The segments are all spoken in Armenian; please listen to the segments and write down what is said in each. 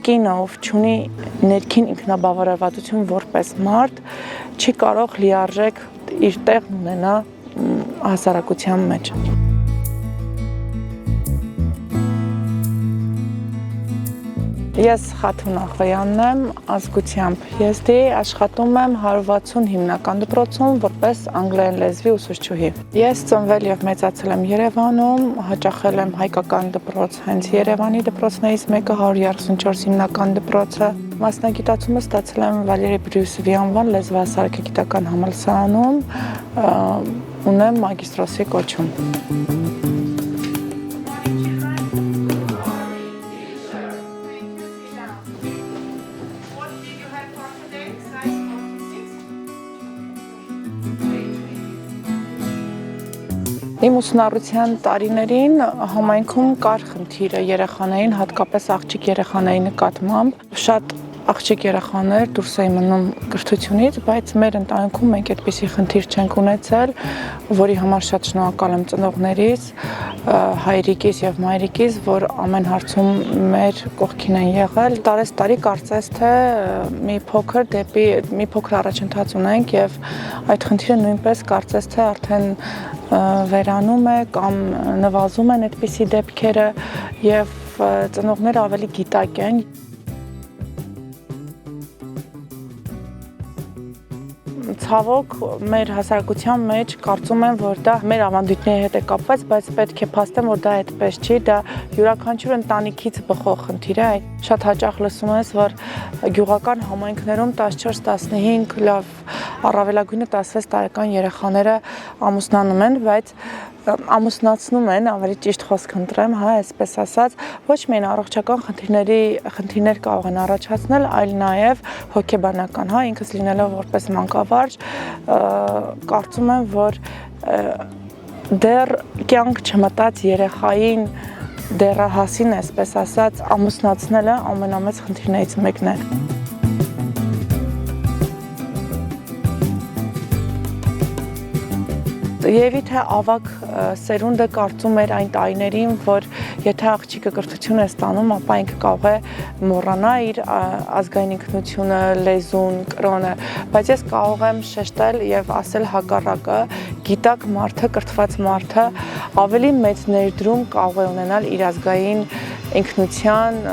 Կինը, ով չունի ներքին ինքնաբավարարվածություն որպես մարդ, չի կարող լիարժեք իր տեղն ունենա հասարակության մեջ։ Ես Խաթուն Ախվեյանն եմ, ազգությամբ եզդի, աշխատում եմ 160 հիմնական դպրոցում որպես անգլերեն լեզվի ուսուցչուհի։ Ես ծնվել եւ մեծացել եմ Երևանում, հաճախել եմ հայկական դպրոց, հենց Երևանի դպրոցներից մեկը 134 հիմնական դպրոցը։ Մասնագիտացումը ստացել եմ Վալերի Բրյուսովի անվան լեզվահասարակագիտական համալսարանում, ունեմ մագիստրոսի կոչում։ Իմ ուսումնառության տարիներին համայնքում կար խնդիրը երեխաներին, հատկապես աղջիկ երեխաների նկատմամբ, շատ աղջիկ երեխաներ դուրս էին մնում կրթությունից, բայց մեր ընտանիքում մենք այդպիսի խնդիր չենք ունեցել, որի համար շատ շնորհակալ եմ ծնողներիս, հայրիկիս եւ մայրիկիս, որ ամեն հարցում մեր կողքին են եղել։ Տարեստարի կարծես թե մի փոքր առաջընթաց ունենք եւ այդ խնդիրը նույնպես կարծես թե արդեն վերանում է կամ նվազում են այդպիսի դեպքերը եւ ծնողները ավելի գիտակ են։ Ցավոք մեր հասարակության մեջ կարծում եմ, որ դա մեր ավանդույթների հետ է կապված, բայց պետք է փաստեմ, որ դա այդպես չի, դա յուրաքանչյուր ընտանիքից բխող խնդիր է։ Շատ հաճախ լսում ես, որ գյուղական համայնքներում 14-15 լավ առավելագույնը 16 տարեկան երեխաները ամուսնանում են, բայց ամուսնացնում են, ավելի ճիշտ խոսք ընտրեմ, հա, այսպես ասած, ոչ միայն առողջական խնդիրներ կարող են առաջացնել, այլ նաև հոգեբանական, հա, ինքս լինելով որպես մանկավարժ, կարծում եմ, որ դեռ կյանք չմտած երեխային դեռահասին, այսպես ասած, ամուսնացնելը ամենամեծ խնդիրներից մեկն է։ Եվ թե ավակ սերունդը կարծում էր այն տարիներին, որ եթե աղջիկը կրթություն է ստանում, ապա ինքը կարող է մոռանա իր ազգային ինքնությունը, լեզուն, կրոնը, բայց ես կարող եմ շեշտել եւ ասել հակառակը, գիտակ մարդը, կրթված մարդը ավելի մեծ ներդրում կարող է ունենալ իր ազգային ինքնության,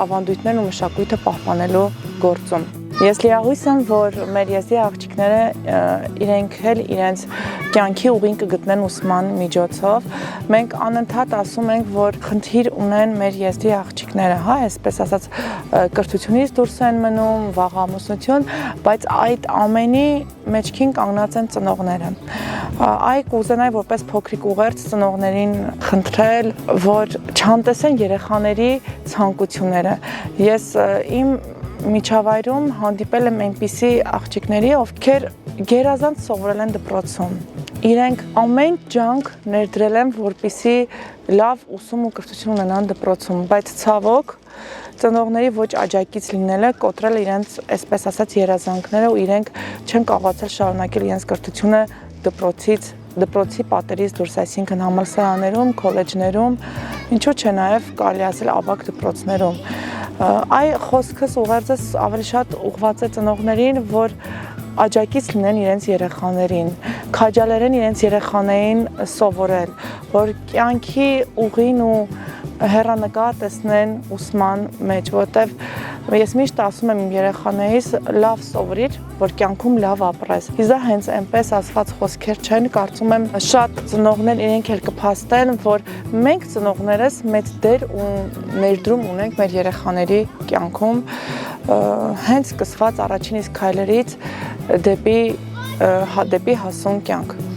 ավանդույթներն ու մշակույթը պահպանելու գործում։ Ես լիահույս եմ, որ մեր եզդի աղջիկները իրենք էլ իրենց կյանքի ուղին կգտնեն ուսման միջոցով։ Մենք անընդհատ ասում ենք, որ խնդիր ունեն մեր եզդի աղջիկները, հա, այսպես ասած կրթությունից դուրս են մնում, վաղ ամուսնություն, բայց այդ ամենի մեջքին կանգնած են ծնողները։ Այ կուզենայի որպես փոքրիկ ուղերձ ծնողներին խնդրել, որ չանտեսեն երեխաների ցանկությունները։ Ես իմ միջավայրում հանդիպել եմ այնպիսի աղջիկների, ովքեր գերազանց սովորել են դպրոցում։ Իրենք ամեն ջանք ներդրել են, որպեսզի լավ ուսում ու կրթություն ունենան դպրոցում, բայց ցավոք ծնողների ոչ աջակից լինելը կոտրել իրենց, այսպես ասած, երազանքները ու իրենք չեն կարողացել շարունակել իրենց կրթությունը դպրոցի պատերից դուրս, այսինքն համալսարաններում, քոլեջներում, ինչու՞ չէ նաև կարելի ասել ավագ դպրոցներում։ Այ խոսքս ուղերձս ավելի շատ ուղղված է ծնողներին, որ աջակից լինեն իրենց երեխաներին, քաջալերեն իրենց երեխաներին սովորել, որ կյանքի ուղին ու հեռանկար տեսնեն ուսման մեջ, որտեվ ես միշտ ասում եմ իմ երեխաներից լավ սովորիր, որ կյանքում լավ ապրես։ Իսկ դա հենց այնպես ասված խոսքեր չեն, կարծում եմ շատ ծնողներ իրենք էլ կփաստեն, որ մենք ծնողներս մեծ դեր ու ներդրում ունենք մեր երեխաների կյանքում, հենց սկսված առաջին իսկ քայլերից դեպի հասուն կյանք։